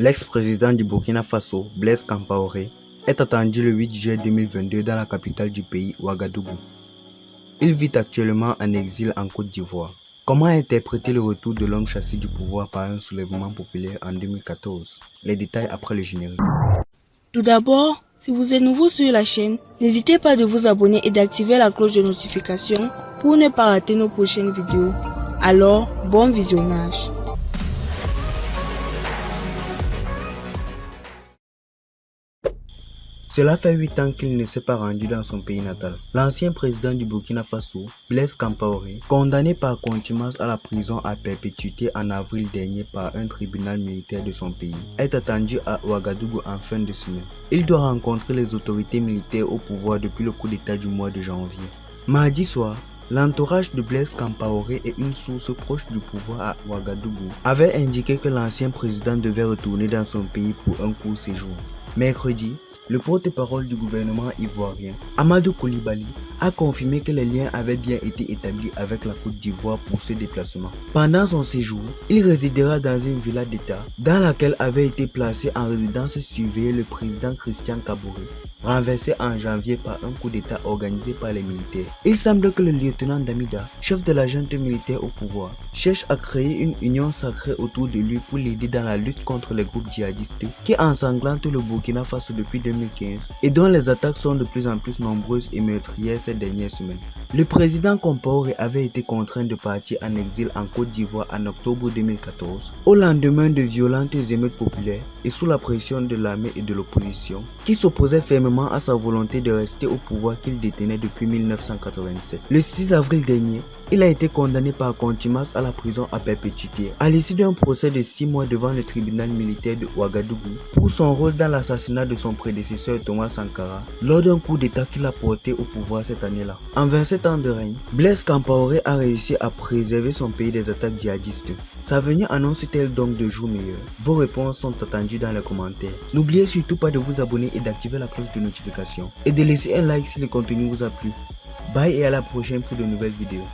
L'ex-président du Burkina Faso, Blaise Compaoré, est attendu le 8 juillet 2022 dans la capitale du pays, Ouagadougou. Il vit actuellement en exil en Côte d'Ivoire. Comment interpréter le retour de l'homme chassé du pouvoir par un soulèvement populaire en 2014? Les détails après le générique. Tout d'abord, si vous êtes nouveau sur la chaîne, n'hésitez pas de vous abonner et d'activer la cloche de notification pour ne pas rater nos prochaines vidéos. Alors, bon visionnage. Cela fait 8 ans qu'il ne s'est pas rendu dans son pays natal. L'ancien président du Burkina Faso, Blaise Compaoré, condamné par contumace à la prison à perpétuité en avril dernier par un tribunal militaire de son pays, est attendu à Ouagadougou en fin de semaine. Il doit rencontrer les autorités militaires au pouvoir depuis le coup d'état du mois de janvier. Mardi soir, l'entourage de Blaise Compaoré et une source proche du pouvoir à Ouagadougou avaient indiqué que l'ancien président devait retourner dans son pays pour un court séjour. Mercredi, le porte-parole du gouvernement ivoirien, Amadou Coulibaly, a confirmé que les liens avaient bien été établis avec la Côte d'Ivoire pour ce déplacement. Pendant son séjour, il résidera dans une villa d'État dans laquelle avait été placé en résidence surveillée le président Christian Kaboré, renversé en janvier par un coup d'État organisé par les militaires. Il semble que le lieutenant Damida, chef de la junte militaire au pouvoir, cherche à créer une union sacrée autour de lui pour l'aider dans la lutte contre les groupes djihadistes qui ensanglantent le Burkina Faso depuis 2015 et dont les attaques sont de plus en plus nombreuses et meurtrières ces dernières semaines. Le président Compaoré avait été contraint de partir en exil en Côte d'Ivoire en octobre 2014 au lendemain de violentes émeutes populaires et sous la pression de l'armée et de l'opposition qui s'opposaient fermement à sa volonté de rester au pouvoir qu'il détenait depuis 1987. Le 6 avril dernier, il a été condamné par contumace à la prison à perpétuité à l'issue d'un procès de 6 mois devant le tribunal militaire de Ouagadougou pour son rôle dans l'assassinat de son prédécesseur Thomas Sankara lors d'un coup d'état qu'il a porté au pouvoir cette année-là. En 27 ans de règne, Blaise Compaoré a réussi à préserver son pays des attaques djihadistes. Sa venue annonce-t-elle donc de jours meilleurs? Vos réponses sont attendues dans les commentaires. N'oubliez surtout pas de vous abonner et d'activer la cloche de notification et de laisser un like si le contenu vous a plu. Bye et à la prochaine pour de nouvelles vidéos.